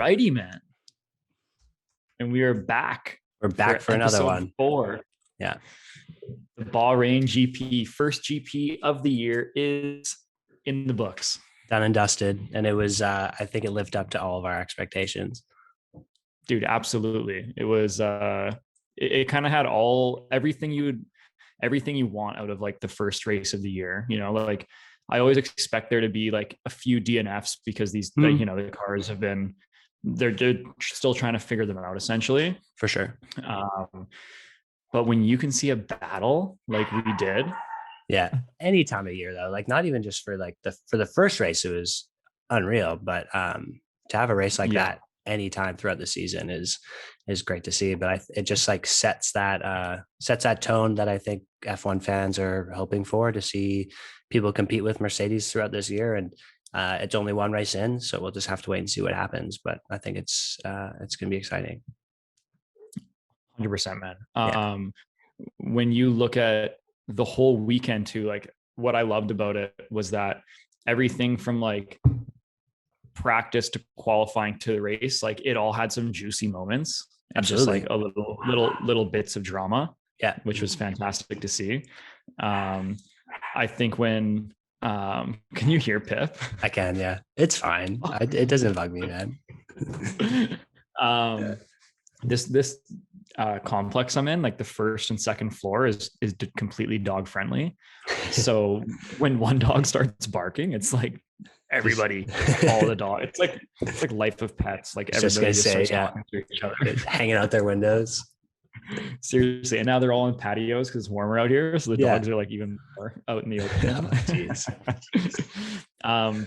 righty, man. And we are back We're back for another one. 4. Yeah. The Bahrain GP, first GP of the year, is in the books. Done and dusted. And it was, I think it lived up to all of our expectations. Dude, absolutely. It was, it kind of had everything you want out of like the first race of the year. You know, like I always expect there to be like a few DNFs because the cars have been, they're still trying to figure them out essentially. For sure. But when you can see a battle like we did. Yeah. Any time of year though, like not even just for like for the first race, it was unreal, but to have a race like that anytime throughout the season is great to see. But it just like sets that tone that I think F1 fans are hoping for, to see people compete with Mercedes throughout this year. And it's only one race in, so we'll just have to wait and see what happens. But I think it's going to be exciting. 100%, man. When you look at the whole weekend too, like what I loved about it was that everything from like practice to qualifying to the race, like it all had some juicy moments and Absolutely. just like a little bits of drama. Yeah. Which was fantastic to see. I think when, can you hear Pip? I can, yeah. It's fine. It doesn't bug me, man. This complex I'm in, like the first and second floor is completely dog friendly. So when one dog starts barking, it's like everybody, all the dog. It's like Life of Pets. Like everybody just starts talking to each other, hanging out their windows. Seriously, and now they're all in patios because it's warmer out here, so the dogs are like even more out in the open.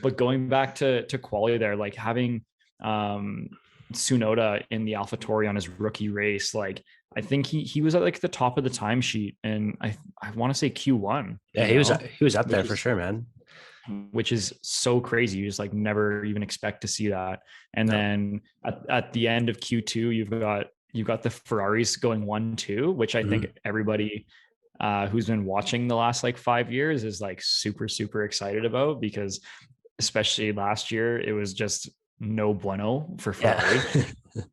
But going back to quality there, like having Tsunoda in the AlphaTauri on his rookie race, like I think he was at like the top of the timesheet, and I want to say Q1. Yeah, he was up there for sure, man. Which is so crazy. You just like never even expect to see that. And then at the end of Q2, you've got the Ferraris going 1-2, which I think everybody who's been watching the last like 5 years is like super, super excited about, because especially last year, it was just no bueno for Ferrari. Yeah.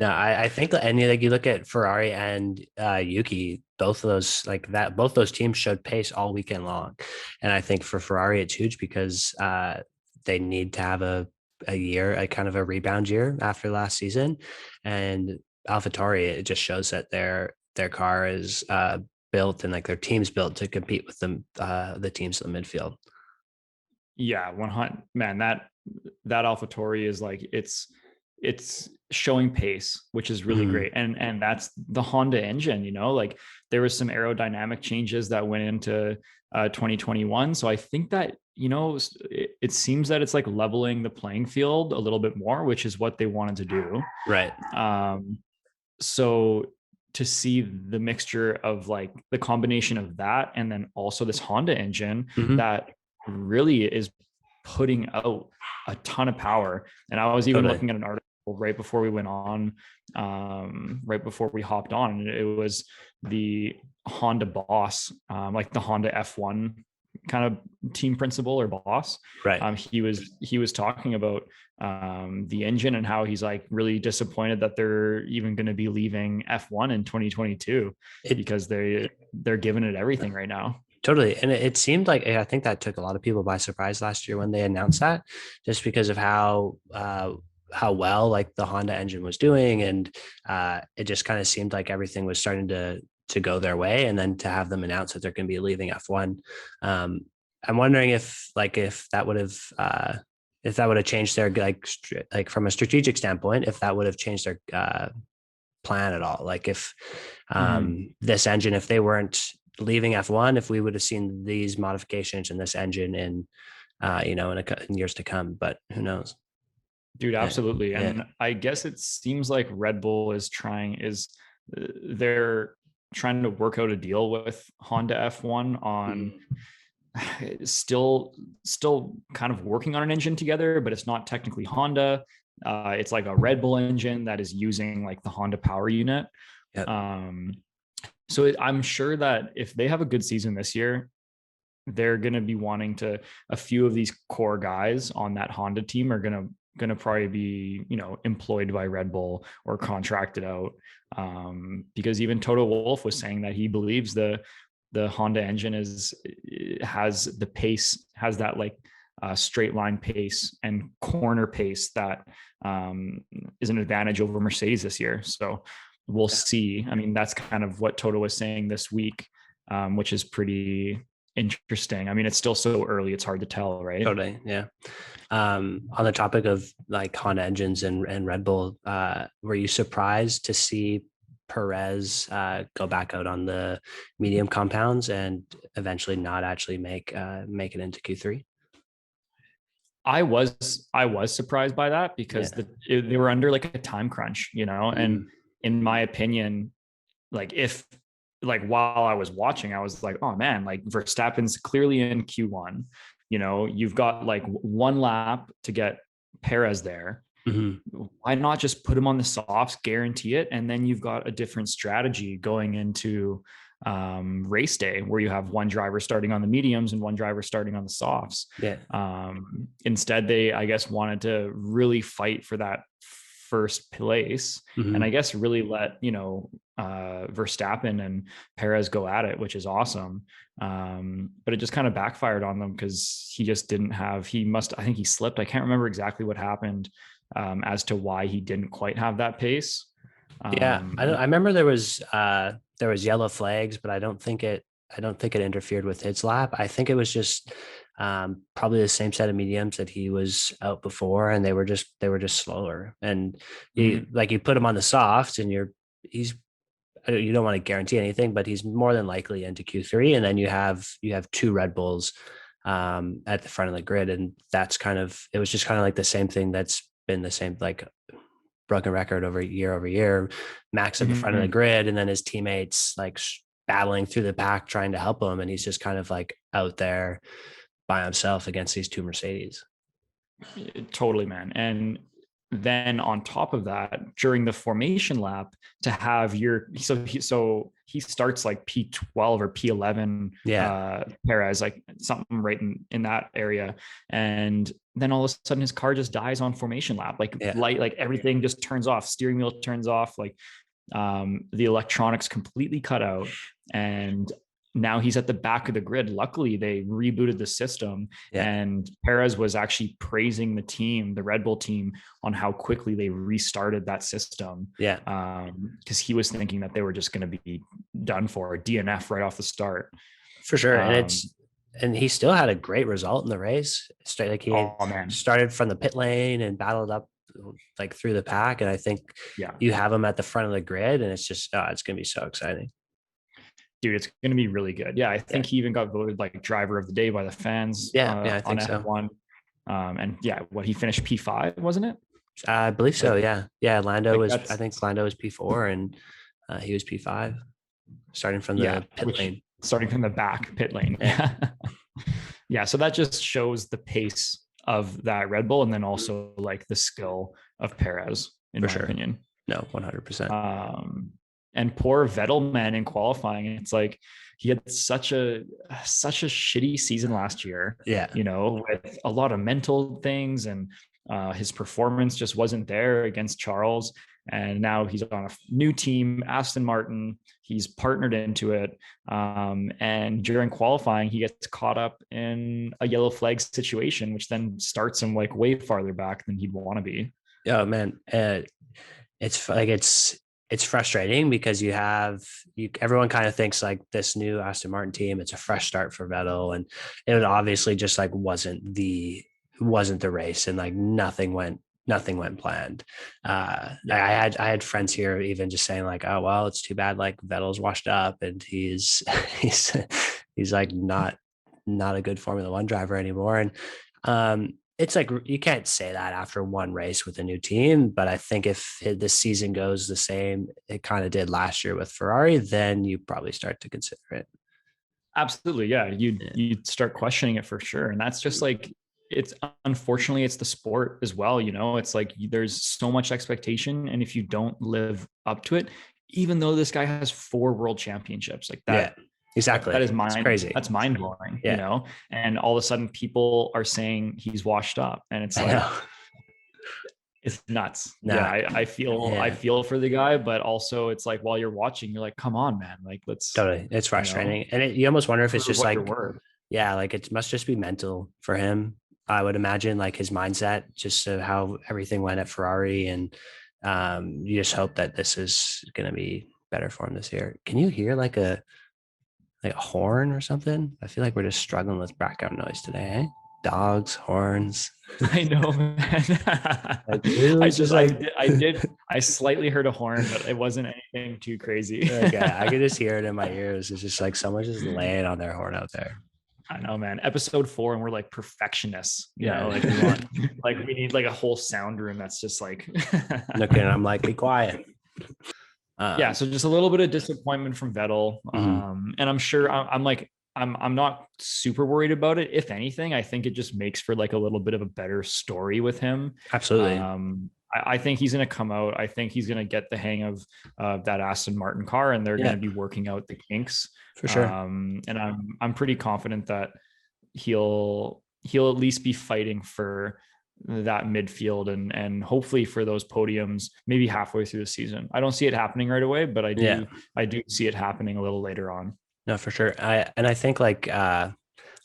No, I think, and like you look at Ferrari and Yuki, both those teams showed pace all weekend long. And I think for Ferrari, it's huge because they need to have a year, a kind of a rebound year after last season. And AlphaTauri, it just shows that their car is built, and like their team's built to compete with them, the teams in the midfield. Yeah, 100, man, that AlphaTauri is like, it's showing pace, which is really great. And that's the Honda engine, you know, like there was some aerodynamic changes that went into 2021. So I think that, you know, it seems that it's like leveling the playing field a little bit more, which is what they wanted to do. Right. So to see the mixture of like the combination of that, and then also this Honda engine that really is putting out a ton of power. And I was even looking at an article right before we went on, right before we hopped on, and it was the Honda boss, like the Honda F1 kind of team principal or boss. Right. He was talking about the engine and how he's like really disappointed that they're even going to be leaving F1 in 2022 because they're giving it everything right now. Totally. And it seemed like, I think that took a lot of people by surprise last year when they announced that, just because of how well like the Honda engine was doing. And it just kind of seemed like everything was starting to go their way. And then to have them announce that they're going to be leaving F1. I'm wondering if that would have changed their, like from a strategic standpoint, if that would have changed their plan at all. Like if this engine, if they weren't leaving F1, if we would have seen these modifications in this engine in years to come, but who knows? Dude, absolutely. Yeah. And I guess it seems like Red Bull they're trying to work out a deal with Honda F1 on still kind of working on an engine together, but it's not technically Honda. It's like a Red Bull engine that is using like the Honda power unit. Yep. So I'm sure that if they have a good season this year, they're going to be wanting a few of these core guys on that Honda team are going to going to probably be, employed by Red Bull or contracted out. Because even Toto Wolff was saying that he believes the Honda engine has the pace, has that like straight line pace and corner pace that is an advantage over Mercedes this year. So we'll see. I mean, that's kind of what Toto was saying this week, which is pretty interesting. I mean, it's still so early, it's hard to tell, right? Totally. Yeah. On the topic of like Honda engines and Red Bull, were you surprised to see Perez go back out on the medium compounds and eventually not actually make it into Q3? I was surprised by that because they were under like a time crunch, and in my opinion, like while I was watching, I was like, oh man, like Verstappen's clearly in Q1. You've got like one lap to get Perez there. Mm-hmm. Why not just put him on the softs, guarantee it, and then you've got a different strategy going into race day where you have one driver starting on the mediums and one driver starting on the softs. Instead, they, I guess, wanted to really fight for that first place, and I guess really let Verstappen and Perez go at it, which is awesome. But it just kind of backfired on them because he just didn't have. I think he slipped. I can't remember exactly what happened as to why he didn't quite have that pace. I remember there was yellow flags, but I don't think it interfered with his lap. I think it was just probably the same set of mediums that he was out before, and they were just slower. And you put him on the softs, and you don't want to guarantee anything, but he's more than likely into Q3. And then you have two Red Bulls at the front of the grid, and it was just kind of like the same thing that's been the same, like broken record over year. Max at the front of the grid, and then his teammates like battling through the pack trying to help him, and he's just kind of like out there by himself against these two Mercedes. Totally, man. And then on top of that, during the formation lap, to have he starts like P12 or P11, Perez, like something right in that area, and then all of a sudden his car just dies on formation lap, like everything just turns off, steering wheel turns off, like the electronics completely cut out, and now he's at the back of the grid. Luckily, they rebooted the system, and Perez was actually praising the Red Bull team, on how quickly they restarted that system. Because he was thinking that they were just going to be done for, a DNF right off the start. For sure, and he still had a great result in the race. Straight, like started from the pit lane and battled up like through the pack, and I think you have him at the front of the grid, and it's just it's going to be so exciting. Dude, it's going to be really good. I think he even got voted like driver of the day by the fans. I think so. F1. And he finished P5, wasn't it? I believe so. Lando was. I think Lando was P4, and he was P5, starting from the pit lane. Starting from the back pit lane. So that just shows the pace of that Red Bull, and then also like the skill of Perez, in my opinion. No, 100%. And poor Vettel, man, in qualifying, it's like he had such a shitty season last year. With a lot of mental things, and his performance just wasn't there against Charles. And now he's on a new team, Aston Martin. He's partnered into it. And during qualifying, he gets caught up in a yellow flag situation, which then starts him like way farther back than he'd want to be. Oh man. It's frustrating because everyone kind of thinks like this new Aston Martin team, it's a fresh start for Vettel, and it obviously just like wasn't the race, and like nothing went planned. I had friends here even just saying like, oh well, it's too bad like Vettel's washed up and he's like not a good Formula One driver anymore. And it's like, you can't say that after one race with a new team, but I think if the season goes the same it kind of did last year with Ferrari, then you probably start to consider it. Absolutely. You'd start questioning it for sure. And that's just like, unfortunately it's the sport as well. It's like there's so much expectation, and if you don't live up to it, even though this guy has 4 world championships, like that. Exactly. That is crazy. That's mind blowing, and all of a sudden people are saying he's washed up, and it's like, It's nuts. No, Yeah, I yeah, feel for the guy, but also it's like while you're watching, you're like, come on, man, like let's, totally. It's you know, frustrating. And you almost wonder if it's prove just what you're like, worth. yeah, like it must just be mental for him. I would imagine like his mindset, just of how everything went at Ferrari. And you just hope that this is going to be better for him this year. Can you hear like a horn or something? I feel like we're just struggling with background noise today, eh? Dogs, horns. I know, man. Like it was just like I slightly heard a horn, but it wasn't anything too crazy. okay, I could just hear it in my ears. It's just like someone's just laying on their horn out there. I know, man. Episode 4, and we're like perfectionists, you Yeah. know, like we want, like we need like a whole sound room that's just like, Looking, I'm like, be quiet. yeah. So just a little bit of disappointment from Vettel, and I'm sure I'm like I'm not super worried about it. If anything, I think it just makes for like a little bit of a better story with him. Absolutely. I think he's going to come out. I think he's going to get the hang of that Aston Martin car, and they're going to be working out the kinks for sure. And I'm pretty confident that he'll at least be fighting for that midfield and hopefully for those podiums maybe halfway through the season. I don't see it happening right away, but I do see it happening a little later on. No, for sure. I think like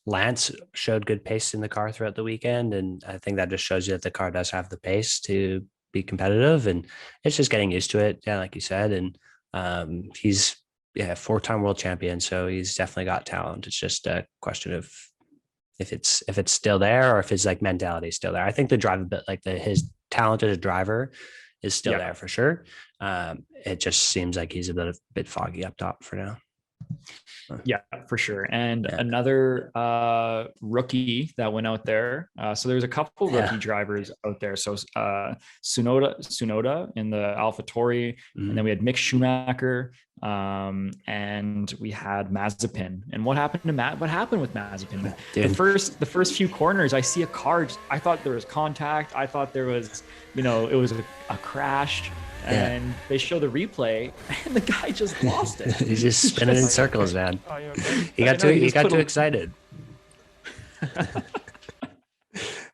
Lance showed good pace in the car throughout the weekend, and I think that just shows you that the car does have the pace to be competitive, and it's just getting used to it. Yeah, like you said, and he's 4-time world champion, so he's definitely got talent. It's just a question of if it's still there or if his like mentality is still there. I think the drive a bit like his talent as a driver is still there for sure. It just seems like he's a bit foggy up top for now. Yeah, for sure. And another rookie that went out there. So there's a couple rookie drivers out there. So Tsunoda in the AlphaTauri, and then we had Mick Schumacher, and we had Mazepin. And what happened to What happened with Mazepin? The first few corners, I see a car. I thought there was contact. I thought there was, it was a crash. And they show the replay, and the guy just lost it. He's just spinning in circles, man. He got too excited.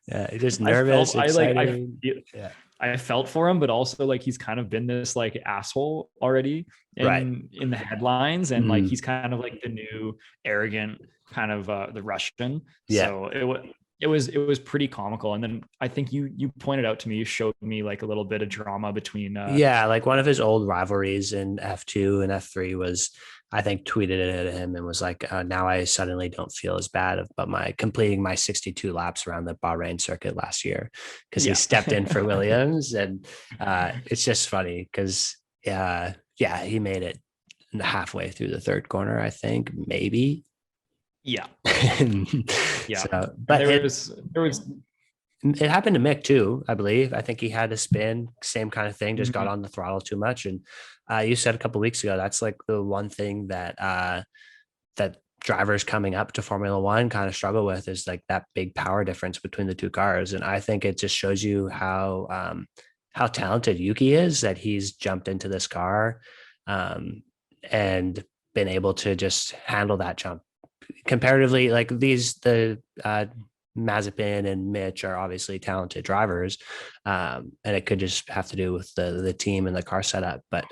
Yeah, he's just nervous. I felt for him, but also like he's kind of been this like asshole already in the headlines, and like he's kind of like the new arrogant kind of the Russian. Yeah. So it was pretty comical. And then I think you pointed out to me, you showed me like a little bit of drama between like one of his old rivalries in F2 and F3 was, I think, tweeted it at him and was like, now I suddenly don't feel as bad about completing my 62 laps around the Bahrain circuit last year, because he stepped in for Williams. And it's just funny because he made it halfway through the third corner, I think, maybe. Yeah. So, but there was it happened to Mick too, I believe. I think he had a spin, same kind of thing, just got on the throttle too much. And you said a couple of weeks ago, that's like the one thing that that drivers coming up to Formula One kind of struggle with, is like that big power difference between the two cars. And I think it just shows you how talented Yuki is, that he's jumped into this car and been able to just handle that jump. Comparatively, like the Mazepin and Mitch are obviously talented drivers, and it could just have to do with the team and the car setup. But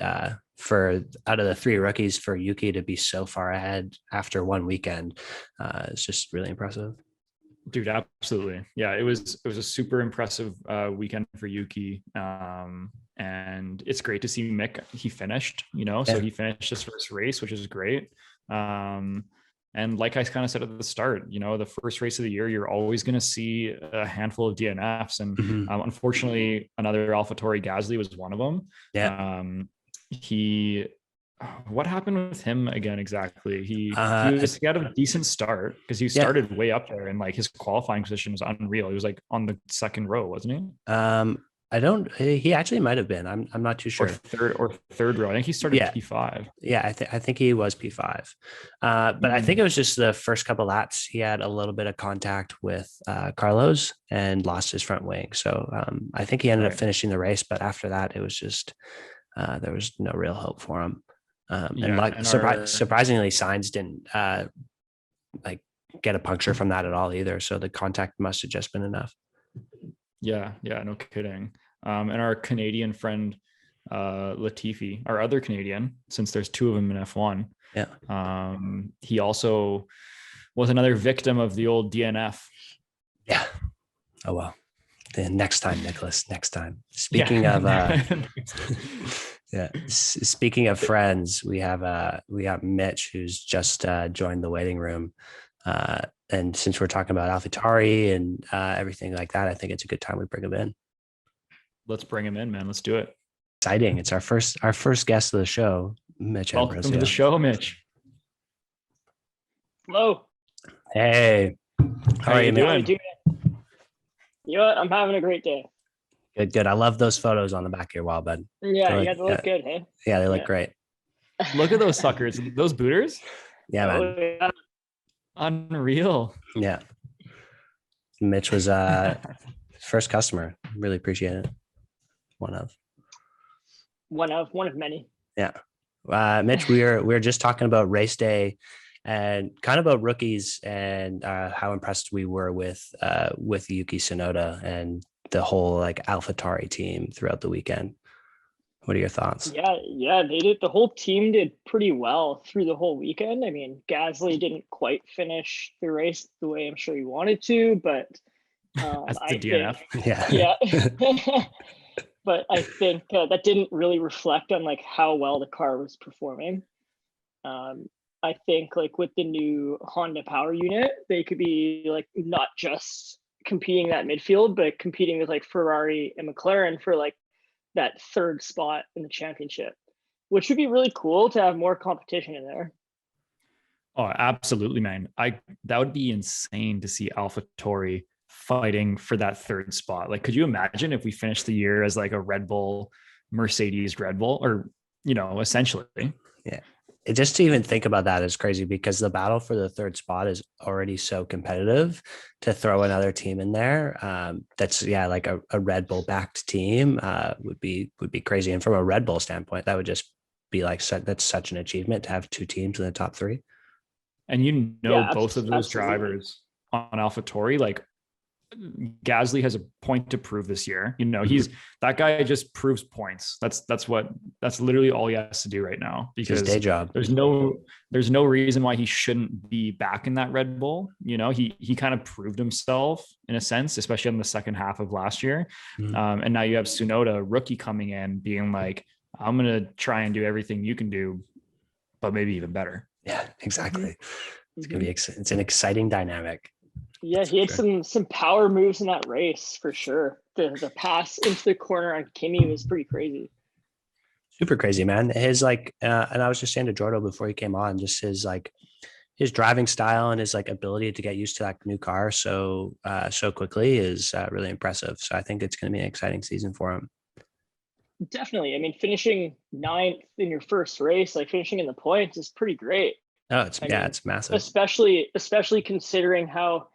for out of the three rookies, for Yuki to be so far ahead after one weekend, it's just really impressive. Dude, absolutely. Yeah, it was a super impressive weekend for Yuki. And it's great to see Mick. He finished, so he finished his first race, which is great. And like I kind of said at the start, the first race of the year, you're always going to see a handful of DNFs. And unfortunately, another AlphaTauri Gasly was one of them. Yeah. What happened with him again exactly? He had a decent start because he started way up there, and like his qualifying position was unreal. He was like on the second row, wasn't he? He actually might have been. I'm not too sure. Or third row. I think he started P5. Yeah, I think he was P5. But I think it was just the first couple laps. He had a little bit of contact with Carlos and lost his front wing. So I think he ended up finishing the race. But after that, it was just there was no real hope for him. Surprisingly, Sainz didn't like get a puncture from that at all either. So the contact must have just been enough. Yeah, no kidding. and our Canadian friend Latifi, our other Canadian, since there's two of them in F1. Yeah. He also was another victim of the old DNF. Yeah. Oh well. Then next time, Nicholas. Next time. Speaking of yeah. Speaking of friends, we have Mitch who's just joined the waiting room. And since we're talking about AlphaTauri and everything like that, I think it's a good time we bring him in. Let's bring him in, man. Let's do it. Exciting. It's our first guest of the show, Mitch Ambrosio. Welcome to the show, Mitch. Hello. Hey. How are you doing? How are you doing? You know what? I'm having a great day. Good. I love those photos on the back of your wall, bud. Yeah, they look good, hey? Yeah, they look great. Look at those suckers. Those booters? Yeah, man. Yeah. Unreal. Yeah. Mitch was first customer. Really appreciate it. One of many. Yeah. Mitch, we were just talking about race day and kind of about rookies and how impressed we were with Yuki Tsunoda and the whole like AlphaTauri team throughout the weekend. What are your thoughts? Yeah, they did. The whole team did pretty well through the whole weekend. I mean, Gasly didn't quite finish the race the way I'm sure he wanted to, but that's the DNF. Yeah. But I think that didn't really reflect on like how well the car was performing. I think like with the new Honda power unit, they could be like not just competing that midfield, but competing with like Ferrari and McLaren for like that third spot in the championship, which would be really cool to have more competition in there. Oh, absolutely, man. That would be insane to see AlphaTauri fighting for that third spot. Like, could you imagine if we finished the year as like a Red Bull, Mercedes, Red Bull, or, essentially? Yeah. Just to even think about that is crazy because the battle for the third spot is already so competitive. To throw another team in there, that's like a Red Bull backed team would be crazy. And from a Red Bull standpoint, that would just be like that's such an achievement to have two teams in the top three. And both of those drivers on AlphaTauri, like Gasly has a point to prove this year. He's that guy just proves points. That's literally all he has to do right now because his day job. There's no reason why he shouldn't be back in that Red Bull. He kind of proved himself in a sense, especially in the second half of last year. And now you have Tsunoda, rookie, coming in being like, I'm going to try and do everything you can do, but maybe even better. Yeah, exactly. It's going to be, it's an exciting dynamic. Yeah, he had some power moves in that race for sure. The pass into the corner on Kimi was pretty crazy. Super crazy, man. His and I was just saying to Jordo before he came on, just his driving style and his like ability to get used to that new car so quickly is really impressive. So I think it's going to be an exciting season for him. Definitely. I mean, finishing 9th in your first race, like finishing in the points, is pretty great. Oh, it's massive. Especially considering how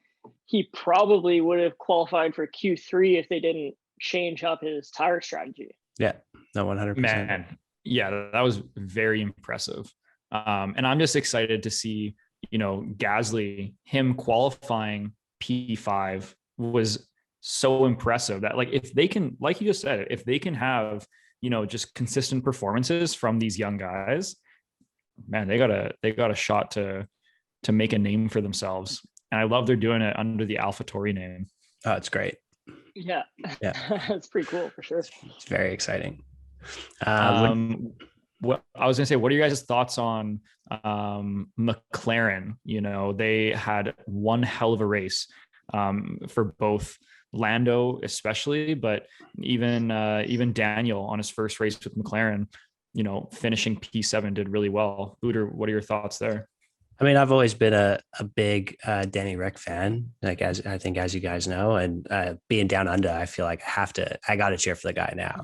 he probably would have qualified for Q3 if they didn't change up his tire strategy. Yeah, no, 100%. Man, yeah, that was very impressive. And I'm just excited to see, Gasly, him qualifying P5 was so impressive that like, if they can, like you just said, if they can have, just consistent performances from these young guys, man, they got a shot to make a name for themselves. And I love they're doing it under the AlphaTauri name. Oh, it's great. Yeah. It's pretty cool for sure. It's very exciting. What I was going to say, what are your guys' thoughts on McLaren? They had one hell of a race for both Lando, especially, but even Daniel on his first race with McLaren, finishing P7 did really well. Booter, what are your thoughts there? I mean, I've always been a big Danny Rick fan, like as you guys know, and being down under, I feel like I got to cheer for the guy now.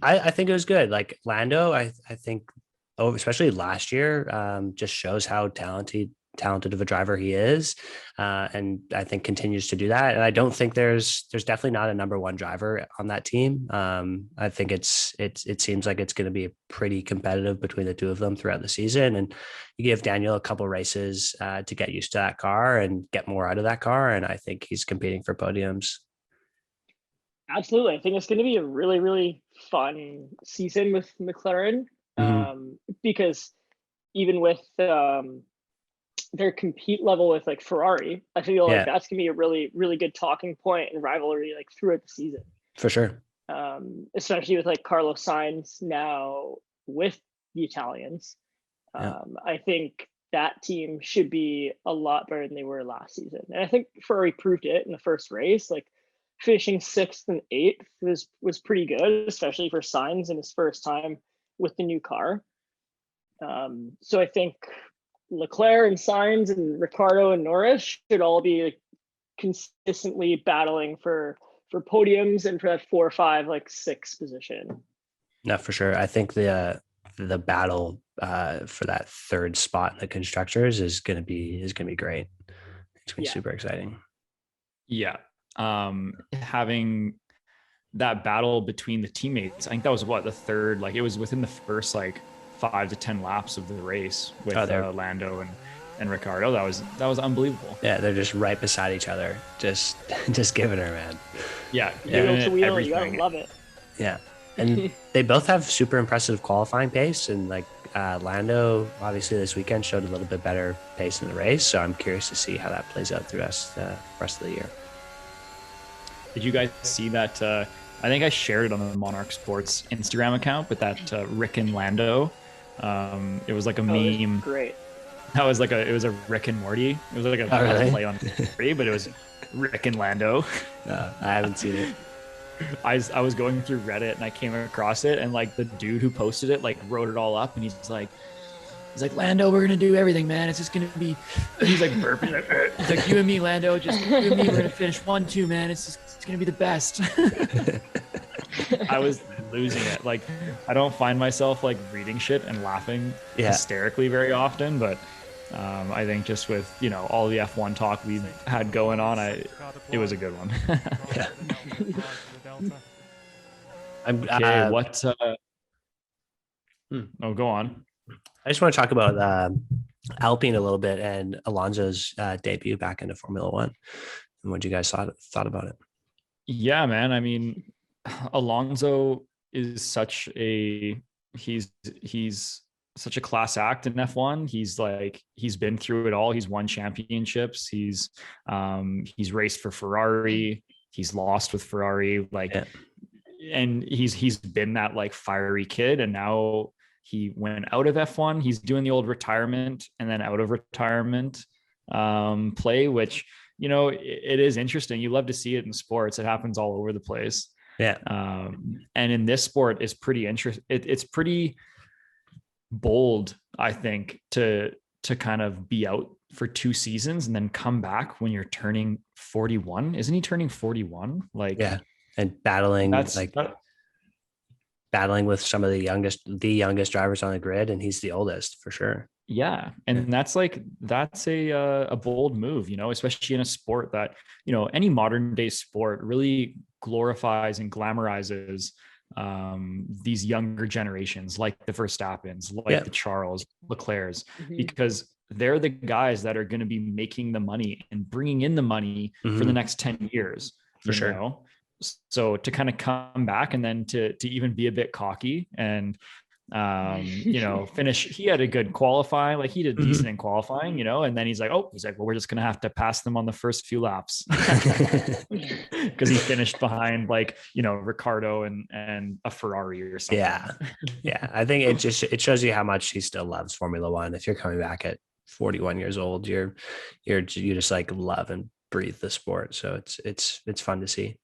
I think it was good. Like Lando, I think, especially last year, just shows how talented talented of a driver he is, and I think continues to do that. And I don't think there's definitely not a number one driver on that team. I think it seems like it's going to be pretty competitive between the two of them throughout the season. And you give Daniel a couple races to get used to that car and get more out of that car, and I think he's competing for podiums. Absolutely. I think it's going to be a really, really fun season with McLaren, because even with their compete level with like Ferrari, I feel like that's going to be a really, really good talking point and rivalry like throughout the season. For sure. Especially with like Carlos Sainz now with the Italians. I think that team should be a lot better than they were last season. And I think Ferrari proved it in the first race. Like, finishing 6th and 8th was pretty good, especially for Sainz in his first time with the new car. So I think Leclerc and Sainz and Ricciardo and Norris should all be like consistently battling for podiums and for that 4, 5, like 6 position. No, for sure. I think the battle for that 3rd spot in the constructors is going to be great. It's going to be super exciting. Yeah. Having that battle between the teammates, I think that was the 3rd, like it was within the first like 5 to 10 laps of the race with Lando and Ricciardo. That was unbelievable. Yeah, they're just right beside each other, just giving her, man. Yeah, you gotta love it. Yeah, and they both have super impressive qualifying pace, and like Lando obviously this weekend showed a little bit better pace in the race, so I'm curious to see how that plays out through the rest of the year. Did you guys see that? I think I shared it on the Monarch Sports Instagram account, but that Rick and Lando, it was like a meme. Great. That was like it was a Rick and Morty. It was like a play on Morty, but it was Rick and Lando. No, I haven't seen it. I was going through Reddit and I came across it, and like the dude who posted it like wrote it all up, and he's like, Lando, we're gonna do everything, man. It's just gonna be. He's like burping. He's like, you and me, Lando. Just you and me. We're gonna finish 1-2, man. It's gonna be the best. I was losing it. Like, I don't find myself like reading shit and laughing hysterically very often, but I think just with all the F1 talk we had going on, it was a good one. Okay, what? Oh, go on. I just want to talk about Alpine a little bit and Alonso's debut back into Formula One, and what you guys thought about it. Yeah, man. I mean, Alonso is such a class act in F1. He's been through it all. He's won championships. He's raced for Ferrari. He's lost with Ferrari. And he's been that like fiery kid, and now he went out of F1. He's doing the old retirement and then out of retirement play, which, it is interesting. You love to see it in sports. It happens all over the place. Yeah. And in this sport, it's pretty interesting. It's pretty bold, I think, to kind of be out for 2 seasons and then come back when you're turning 41. Isn't he turning 41? And battling battling with some of the youngest drivers on the grid, and he's the oldest for sure. Yeah. And that's a bold move, especially in a sport that, any modern day sport really glorifies and glamorizes these younger generations, like the Verstappens, like the Charles Leclercs, because they're the guys that are going to be making the money and bringing in the money for the next 10 years. For sure. So to kind of come back and then to even be a bit cocky and, finish, he had a good qualifying, like he did decent in qualifying, and then he's like, well, we're just going to have to pass them on the first few laps because he finished behind Ricciardo and a Ferrari or something. Yeah. I think it shows you how much he still loves Formula One. If you're coming back at 41 years old, you just like love and breathe the sport. So it's fun to see.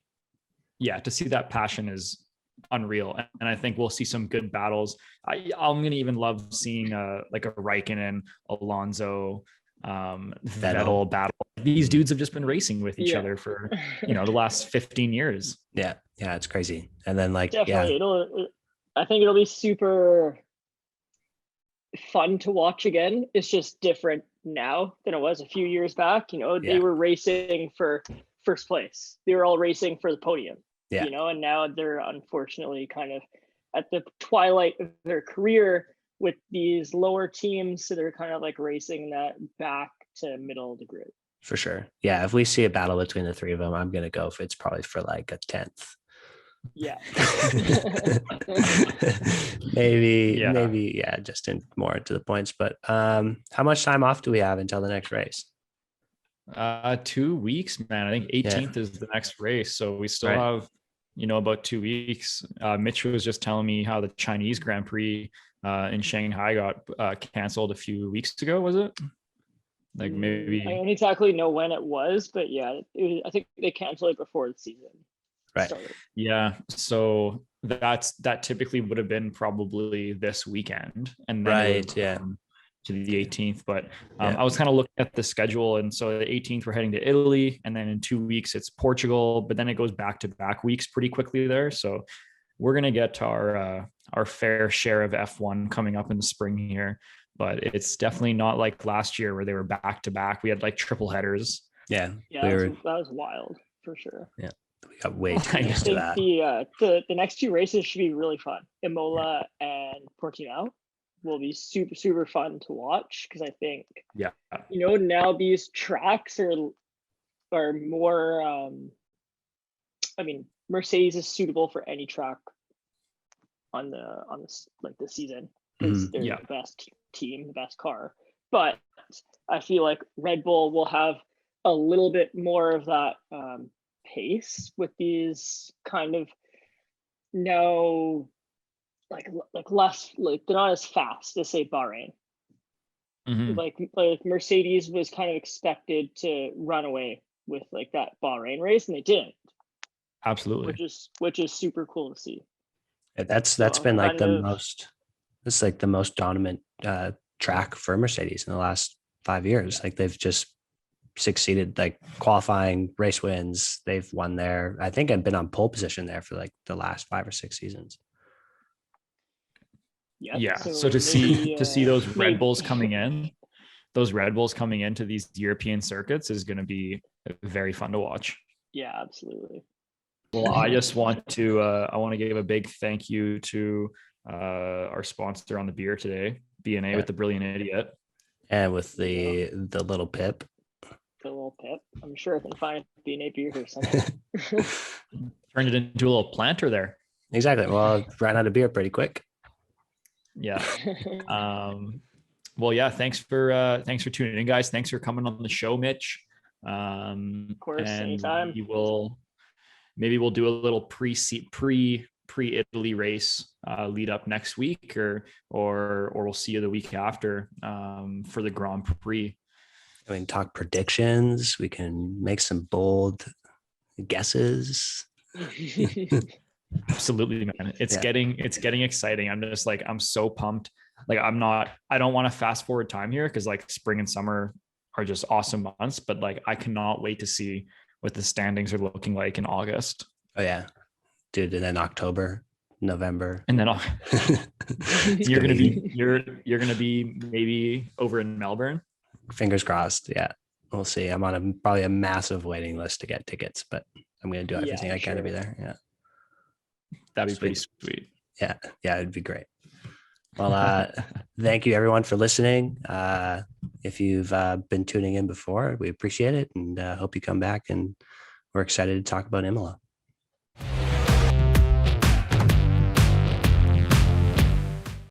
Yeah, to see that passion is unreal, and I think we'll see some good battles. I'm gonna even love seeing like a Raikkonen, Alonso, Vettel battle. These dudes have just been racing with each other for the last 15 years. Yeah, it's crazy. And then definitely, I think it'll be super fun to watch again. It's just different now than it was a few years back. You know, they Yeah. were racing for first place. They were all racing for the podium. Yeah. You know, and now they're unfortunately kind of at the twilight of their career with these lower teams. So they're kind of like racing that back to middle of the grid. For sure. Yeah. If we see a battle between the three of them, I'm going to go if it's probably for like a 10th. Yeah. maybe, Yeah. maybe, yeah, just in more to the points. But how much time off do we have until the next race? 2 weeks, man. I think 18th is the next race. So we still have, you know, about 2 weeks. Mitch was just telling me how the Chinese Grand Prix in Shanghai got canceled a few weeks ago, was it? Like maybe I don't exactly know when it was, but yeah, I think they canceled it before the season started. Yeah. So that typically would have been probably this weekend, and then to the 18th. But I was kind of looking at the schedule, and so the 18th we're heading to Italy, and then in 2 weeks it's Portugal, but then it goes back to back weeks pretty quickly there. So we're gonna get our fair share of F1 coming up in the spring here. But it's definitely not like last year where they were back to back. We had like triple headers. Yeah, that was wild for sure. Yeah, we got way too used to that. The next two races should be really fun. Imola and Portimao will be super, super fun to watch because I think, you know, now these tracks are more. I mean, Mercedes is suitable for any track on this like this season because they're the best team, the best car. But I feel like Red Bull will have a little bit more of that pace with these kind of like less, like they're not as fast as say Bahrain. Like Mercedes was kind of expected to run away with like that Bahrain race, and they didn't. Absolutely, which is super cool to see. That's been like the most dominant track for Mercedes in the last 5 years. Like they've just succeeded, like qualifying, race wins. They've won there. I think I've been on pole position there for like the last 5 or 6 seasons. Yeah. So to see those Red Bulls coming in, to these European circuits is going to be very fun to watch. Yeah, absolutely. Well, I just want to I want to give a big thank you to our sponsor on the beer today, B&A with the Brilliant Idiot, and with the little Pip. The little Pip. I'm sure I can find B&A beer here somewhere. Turned it into a little planter there. Exactly. Well, ran out of beer pretty quick. Yeah. Well, yeah. Thanks for tuning in, guys. Thanks for coming on the show, Mitch. Of course, and anytime. Maybe we'll do a little pre-Italy race lead up next week, or we'll see you the week after for the Grand Prix. I mean, talk predictions. We can make some bold guesses. Absolutely, man. It's getting exciting. I'm just like, I'm so pumped. Like I don't want to fast forward time here because like spring and summer are just awesome months, but like I cannot wait to see what the standings are looking like in August. Oh yeah, dude. And then October, November, and then you're gonna be maybe over in Melbourne. Fingers crossed. Yeah, we'll see. I'm on probably a massive waiting list to get tickets, but I'm gonna do everything I can to be there. Yeah, that'd be pretty sweet. Yeah, it'd be great. Well, thank you everyone for listening. If you've been tuning in before, we appreciate it and hope you come back, and we're excited to talk about Imola.